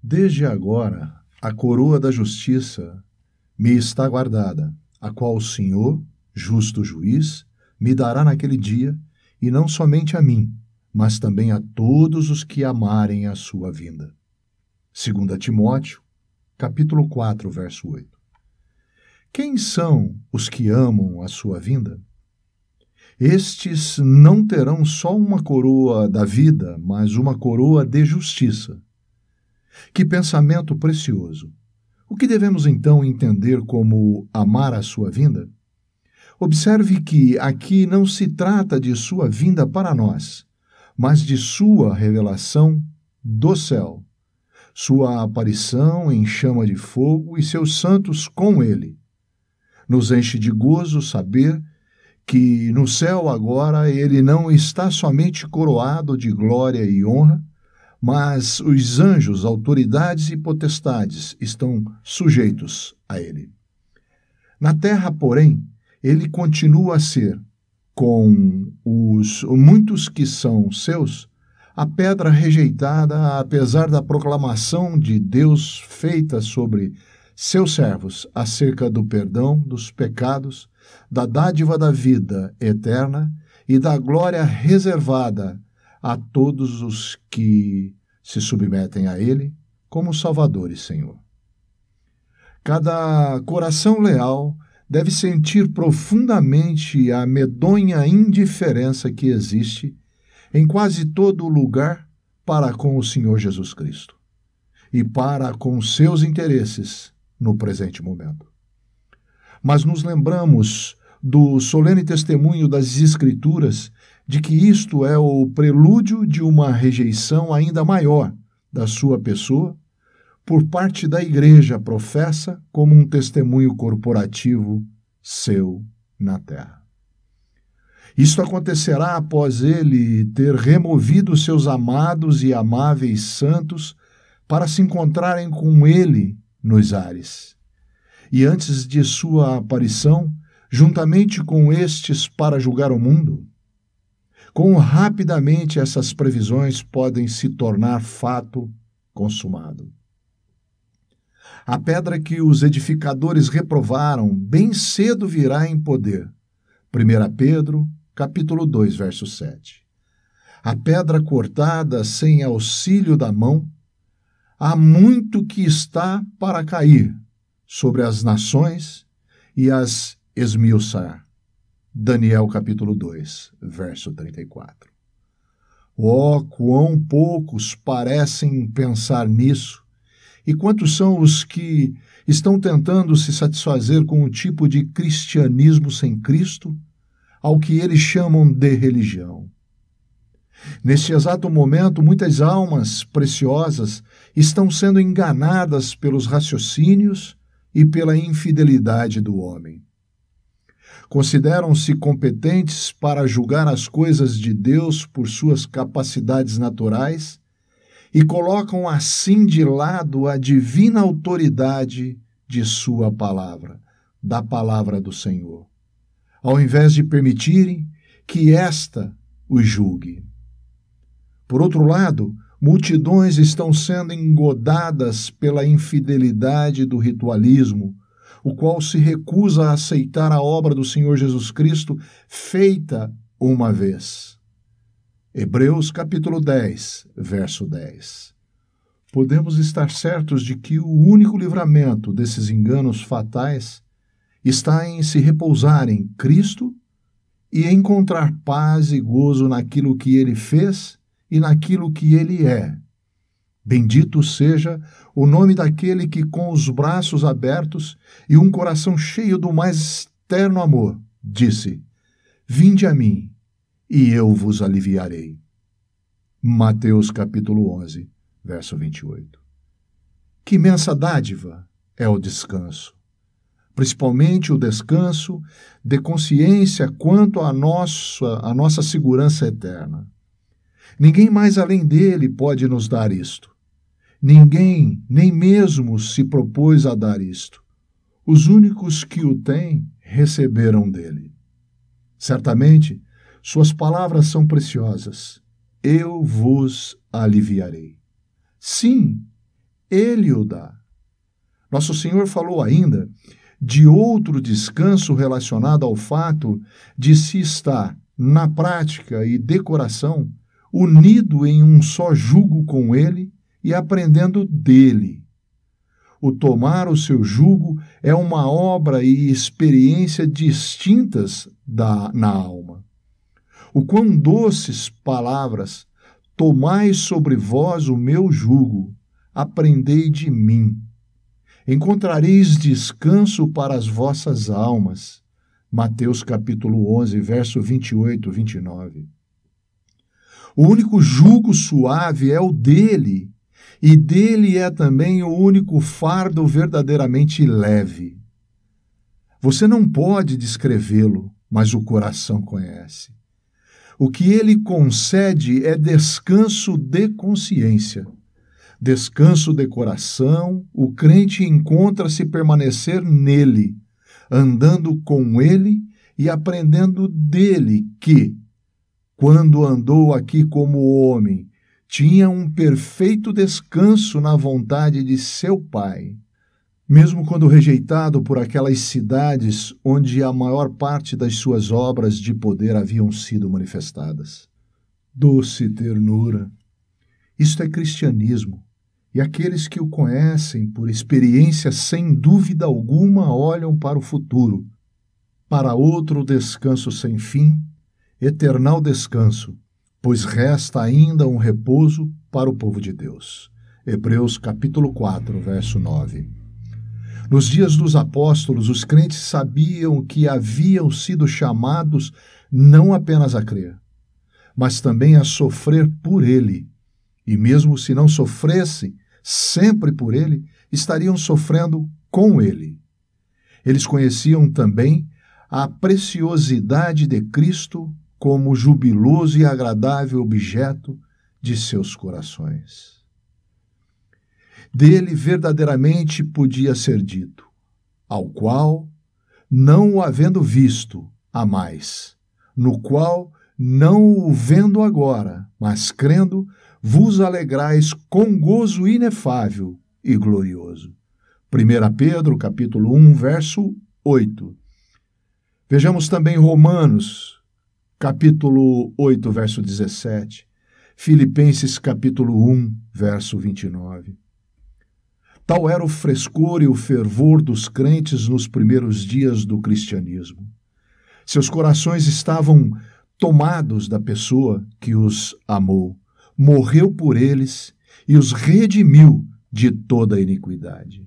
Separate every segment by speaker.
Speaker 1: Desde agora, a coroa da justiça me está guardada, a qual o Senhor, justo juiz, me dará naquele dia, e não somente a mim, mas também a todos os que amarem a sua vinda. 2 Timóteo, capítulo 4, verso 8. Quem são os que amam a sua vinda? Estes não terão só uma coroa da vida, mas uma coroa de justiça. Que pensamento precioso! O que devemos então entender como amar a sua vinda? Observe que aqui não se trata de sua vinda para nós, mas de sua revelação do céu, sua aparição em chama de fogo e seus santos com ele. Nos enche de gozo saber que no céu agora ele não está somente coroado de glória e honra, mas os anjos, autoridades e potestades estão sujeitos a ele. Na terra, porém, ele continua a ser, com os muitos que são seus, a pedra rejeitada, apesar da proclamação de Deus feita sobre seus servos acerca do perdão dos pecados, da dádiva da vida eterna e da glória reservada a todos os que se submetem a Ele como Salvador e Senhor. Cada coração leal deve sentir profundamente a medonha indiferença que existe em quase todo lugar para com o Senhor Jesus Cristo e para com seus interesses no presente momento. Mas nos lembramos do solene testemunho das Escrituras de que isto é o prelúdio de uma rejeição ainda maior da sua pessoa por parte da Igreja professa como um testemunho corporativo seu na terra. Isto acontecerá após ele ter removido seus amados e amáveis santos para se encontrarem com ele nos ares. E antes de sua aparição, juntamente com estes para julgar o mundo, quão rapidamente essas previsões podem se tornar fato consumado. A pedra que os edificadores reprovaram bem cedo virá em poder. 1 Pedro, capítulo 2, verso 7. A pedra cortada sem auxílio da mão, há muito que está para cair sobre as nações e as esmiuçar. Daniel capítulo 2, verso 34. Oh, quão poucos parecem pensar nisso, e quantos são os que estão tentando se satisfazer com um tipo de cristianismo sem Cristo, ao que eles chamam de religião. Neste exato momento, muitas almas preciosas estão sendo enganadas pelos raciocínios e pela infidelidade do homem. Consideram-se competentes para julgar as coisas de Deus por suas capacidades naturais e colocam assim de lado a divina autoridade de sua palavra, da palavra do Senhor, ao invés de permitirem que esta os julgue. Por outro lado, multidões estão sendo engodadas pela infidelidade do ritualismo, o qual se recusa a aceitar a obra do Senhor Jesus Cristo feita uma vez. Hebreus capítulo 10, verso 10. Podemos estar certos de que o único livramento desses enganos fatais está em se repousar em Cristo e encontrar paz e gozo naquilo que Ele fez e naquilo que Ele é. Bendito seja o nome daquele que, com os braços abertos e um coração cheio do mais terno amor, disse: Vinde a mim, e eu vos aliviarei. Mateus capítulo 11, verso 28. Que imensa dádiva é o descanso! principalmente o descanso de consciência quanto à nossa segurança eterna. Ninguém mais além dele pode nos dar isto. Ninguém, nem mesmo se propôs a dar isto. Os únicos que o têm receberam dele. Certamente, suas palavras são preciosas. Eu vos aliviarei. Sim, ele o dá. Nosso Senhor falou ainda de outro descanso relacionado ao fato de se estar, na prática e de coração, unido em um só jugo com ele e aprendendo dele. O tomar o seu jugo é uma obra e experiência distintas na alma. O quão doces palavras, tomai sobre vós o meu jugo, aprendei de mim. Encontrareis descanso para as vossas almas. Mateus capítulo 11, verso 28, 29. O único jugo suave é o dele, e dele é também o único fardo verdadeiramente leve. Você não pode descrevê-lo, mas o coração conhece. O que ele concede é descanso de consciência. Descanso de coração, o crente encontra-se permanecer nele, andando com ele e aprendendo dele que, quando andou aqui como homem, tinha um perfeito descanso na vontade de seu Pai, mesmo quando rejeitado por aquelas cidades onde a maior parte das suas obras de poder haviam sido manifestadas. Doce ternura! Isto é cristianismo. E aqueles que o conhecem por experiência, sem dúvida alguma, olham para o futuro, para outro descanso sem fim, eternal descanso, pois resta ainda um repouso para o povo de Deus. Hebreus capítulo 4, verso 9. Nos dias dos apóstolos, os crentes sabiam que haviam sido chamados não apenas a crer, mas também a sofrer por ele. E mesmo se não sofressem sempre por ele, estariam sofrendo com ele. Eles conheciam também a preciosidade de Cristo como jubiloso e agradável objeto de seus corações. Dele verdadeiramente podia ser dito, ao qual, não o havendo visto, há mais, no qual, não o vendo agora, mas crendo, vos alegrais com gozo inefável e glorioso. 1 Pedro, capítulo 1, verso 8. Vejamos também Romanos, capítulo 8, verso 17. Filipenses, capítulo 1, verso 29. Tal era o frescor e o fervor dos crentes nos primeiros dias do cristianismo. Seus corações estavam tomados da pessoa que os amou, morreu por eles e os redimiu de toda a iniquidade.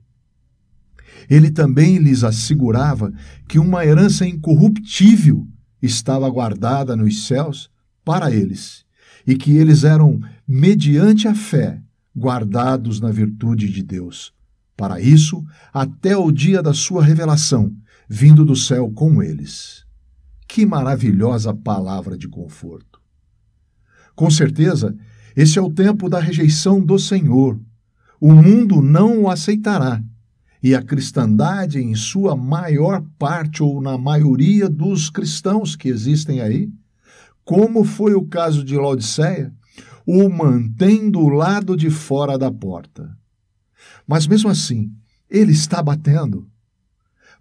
Speaker 1: Ele também lhes assegurava que uma herança incorruptível estava guardada nos céus para eles, e que eles eram, mediante a fé, guardados na virtude de Deus. Para isso, até o dia da sua revelação, vindo do céu com eles. Que maravilhosa palavra de conforto! Com certeza, esse é o tempo da rejeição do Senhor. O mundo não o aceitará, e a cristandade, em sua maior parte ou na maioria dos cristãos que existem aí, como foi o caso de Laodiceia, o mantém do lado de fora da porta. Mas mesmo assim, ele está batendo.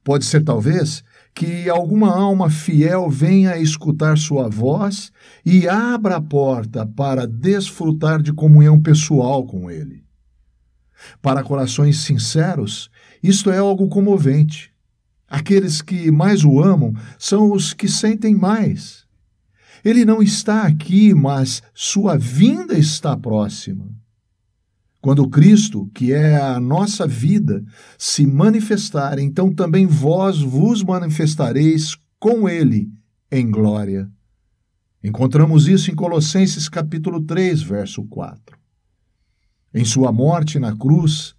Speaker 1: Pode ser, talvez, que alguma alma fiel venha a escutar sua voz e abra a porta para desfrutar de comunhão pessoal com ele. Para corações sinceros, isto é algo comovente. Aqueles que mais o amam são os que sentem mais. Ele não está aqui, mas sua vinda está próxima. Quando Cristo, que é a nossa vida, se manifestar, então também vós vos manifestareis com ele em glória. Encontramos isso em Colossenses capítulo 3, verso 4. Em sua morte na cruz,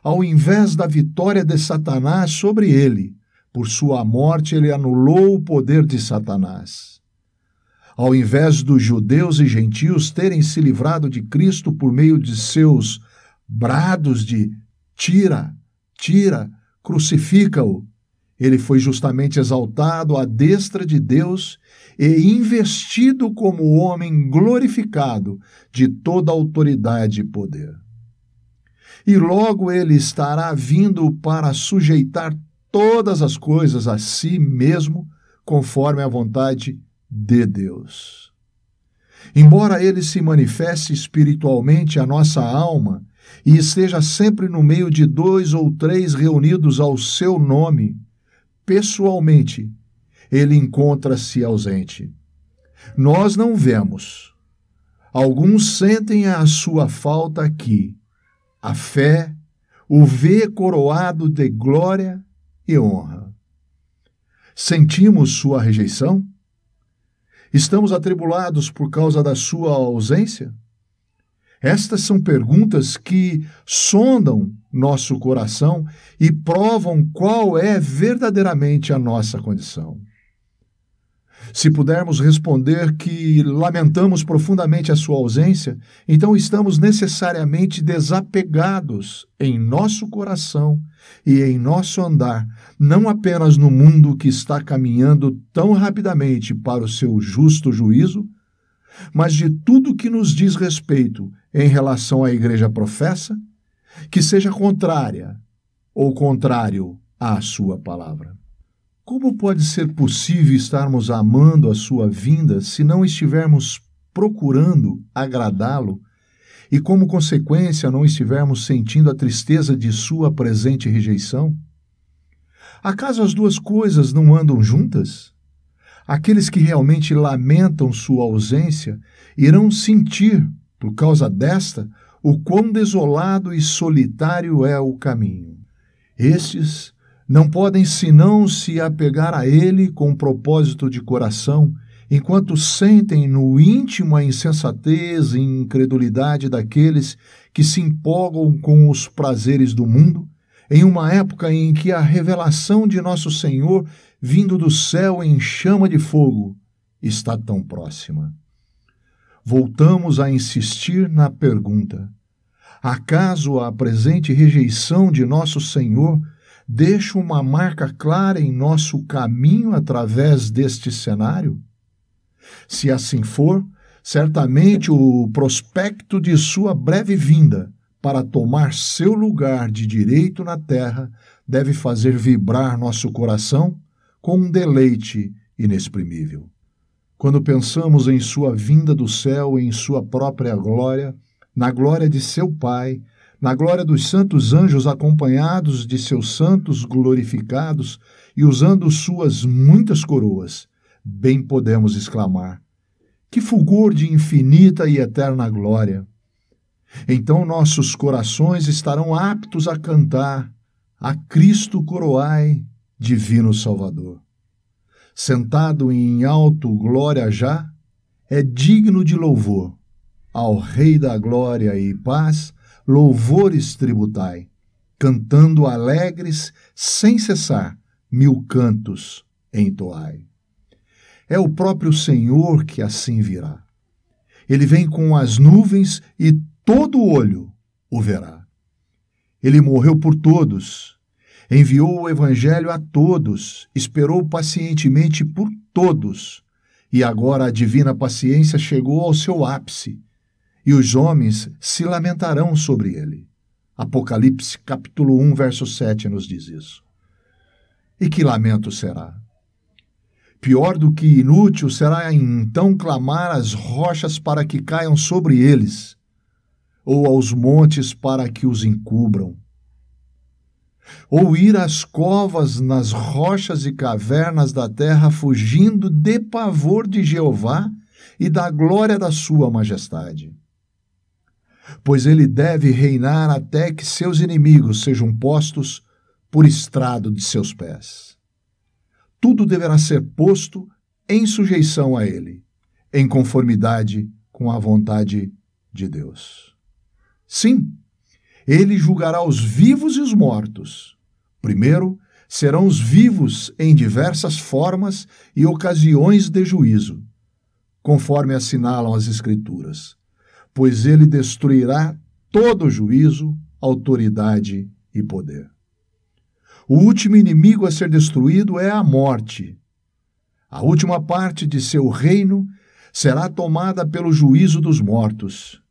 Speaker 1: ao invés da vitória de Satanás sobre ele, Por sua morte, ele anulou o poder de Satanás. Ao invés dos judeus e gentios terem se livrado de Cristo por meio de seus brados de tira, tira, crucifica-o, ele foi justamente exaltado à destra de Deus e investido como homem glorificado de toda autoridade e poder. E logo ele estará vindo para sujeitar todas as coisas a si mesmo, conforme a vontade de Deus. Embora ele se manifeste espiritualmente à nossa alma e esteja sempre no meio de 2 ou 3 reunidos ao seu nome, pessoalmente, ele encontra-se ausente. Nós não vemos. Alguns sentem a sua falta aqui. A fé o vê coroado de glória e honra. Sentimos sua rejeição? Estamos atribulados por causa da sua ausência? Estas são perguntas que sondam nosso coração e provam qual é verdadeiramente a nossa condição. Se pudermos responder que lamentamos profundamente a sua ausência, então estamos necessariamente desapegados em nosso coração e em nosso andar, não apenas no mundo que está caminhando tão rapidamente para o seu justo juízo, mas de tudo que nos diz respeito em relação à igreja professa, que seja contrária ou contrário à sua palavra. Como pode ser possível estarmos amando a sua vinda se não estivermos procurando agradá-lo e, como consequência, não estivermos sentindo a tristeza de sua presente rejeição? Acaso as duas coisas não andam juntas? Aqueles que realmente lamentam sua ausência irão sentir, por causa desta, o quão desolado e solitário é o caminho. Estes não podem senão se apegar a ele com propósito de coração, enquanto sentem no íntimo a insensatez e incredulidade daqueles que se empolgam com os prazeres do mundo, em uma época em que a revelação de nosso Senhor, vindo do céu em chama de fogo, está tão próxima. Voltamos a insistir na pergunta: acaso a presente rejeição de nosso Senhor deixa uma marca clara em nosso caminho através deste cenário? Se assim for, certamente o prospecto de sua breve vinda para tomar seu lugar de direito na terra deve fazer vibrar nosso coração com um deleite inexprimível. Quando pensamos em sua vinda do céu em sua própria glória, na glória de seu Pai, na glória dos santos anjos acompanhados de seus santos glorificados e usando suas muitas coroas, bem podemos exclamar: que fulgor de infinita e eterna glória! Então nossos corações estarão aptos a cantar: a Cristo coroai, divino Salvador. Sentado em alto glória já, é digno de louvor. Ao Rei da glória e paz, louvores tributai, cantando alegres, sem cessar, 1000 cantos entoai. É o próprio Senhor que assim virá. Ele vem com as nuvens e todo olho o verá. Ele morreu por todos, enviou o Evangelho a todos, esperou pacientemente por todos, e agora a divina paciência chegou ao seu ápice, e os homens se lamentarão sobre ele. Apocalipse, capítulo 1, verso 7, nos diz isso. E que lamento será? Pior do que inútil será então clamar às rochas para que caiam sobre eles, ou aos montes para que os encubram, ou ir às covas nas rochas e cavernas da terra fugindo de pavor de Jeová e da glória da sua majestade. Pois ele deve reinar até que seus inimigos sejam postos por estrado de seus pés. Tudo deverá ser posto em sujeição a ele, em conformidade com a vontade de Deus. Sim, ele julgará os vivos e os mortos, primeiro serão os vivos em diversas formas e ocasiões de juízo, conforme assinalam as Escrituras, pois ele destruirá todo juízo, autoridade e poder. O último inimigo a ser destruído é a morte. A última parte de seu reino será tomada pelo juízo dos mortos,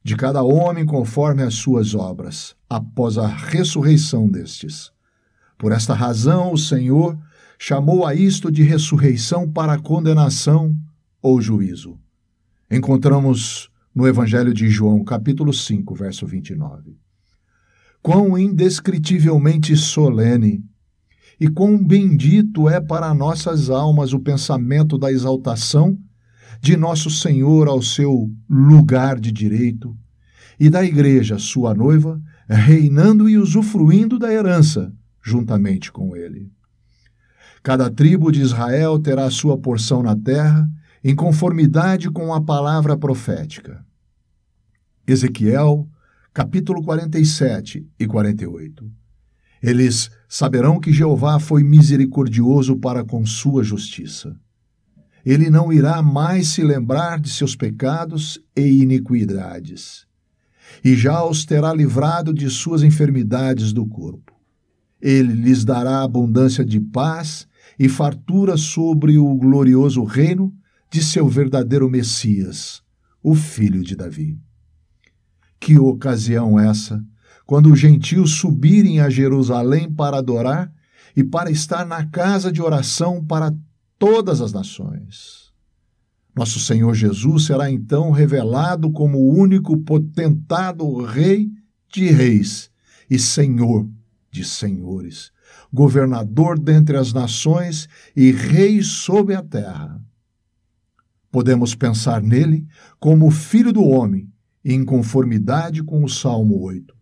Speaker 1: de cada homem conforme as suas obras, após a ressurreição destes. Por esta razão, o Senhor chamou a isto de ressurreição para condenação ou juízo. Encontramos no Evangelho de João, capítulo 5, verso 29. Quão indescritivelmente solene e quão bendito é para nossas almas o pensamento da exaltação de nosso Senhor ao seu lugar de direito e da Igreja, sua noiva, reinando e usufruindo da herança juntamente com ele. Cada tribo de Israel terá sua porção na terra, em conformidade com a palavra profética. Ezequiel, capítulo 47 e 48. Eles saberão que Jeová foi misericordioso para com sua justiça. Ele não irá mais se lembrar de seus pecados e iniquidades, e já os terá livrado de suas enfermidades do corpo. Ele lhes dará abundância de paz e fartura sobre o glorioso reino de seu verdadeiro Messias, o Filho de Davi. Que ocasião essa, quando os gentios subirem a Jerusalém para adorar e para estar na casa de oração para todas as nações. Nosso Senhor Jesus será então revelado como o único potentado Rei de reis e Senhor de senhores, governador dentre as nações e rei sobre a terra. Podemos pensar nele como o Filho do homem, em conformidade com o Salmo 8,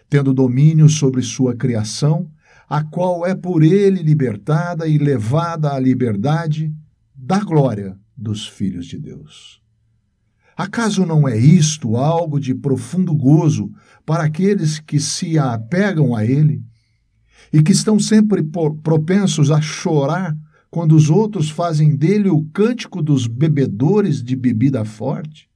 Speaker 1: tendo domínio sobre sua criação, a qual é por ele libertada e levada à liberdade da glória dos filhos de Deus. Acaso não é isto algo de profundo gozo para aqueles que se apegam a ele e que estão sempre propensos a chorar quando os outros fazem dele o cântico dos bebedores de bebida forte?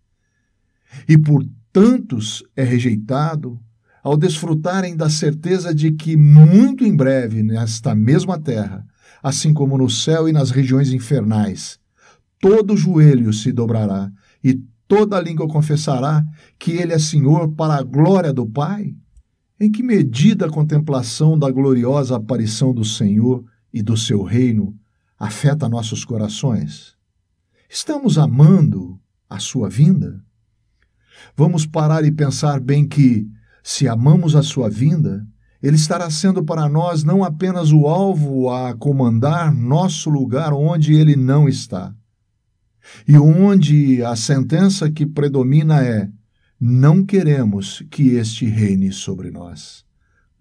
Speaker 1: E por tantos é rejeitado, ao desfrutarem da certeza de que muito em breve, nesta mesma terra, assim como no céu e nas regiões infernais, todo joelho se dobrará e toda língua confessará que ele é Senhor para a glória do Pai? Em que medida a contemplação da gloriosa aparição do Senhor e do seu reino afeta nossos corações? Estamos amando a sua vinda? Vamos parar e pensar bem que, se amamos a sua vinda, ele estará sendo para nós não apenas o alvo a comandar nosso lugar onde ele não está, e onde a sentença que predomina é: não queremos que este reine sobre nós.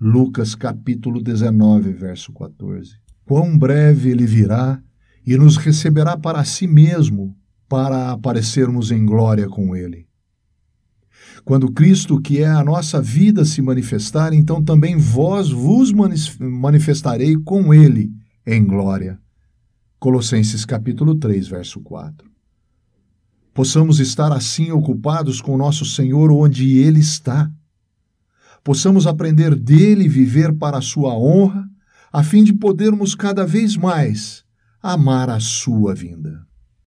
Speaker 1: Lucas capítulo 19, verso 14. Quão breve ele virá e nos receberá para si mesmo, para aparecermos em glória com ele. Quando Cristo, que é a nossa vida, se manifestar, então também vós vos manifestarei com ele em glória. Colossenses capítulo 3, verso 4. Possamos estar assim ocupados com nosso Senhor onde ele está. Possamos aprender dele e viver para a sua honra, a fim de podermos cada vez mais amar a sua vinda.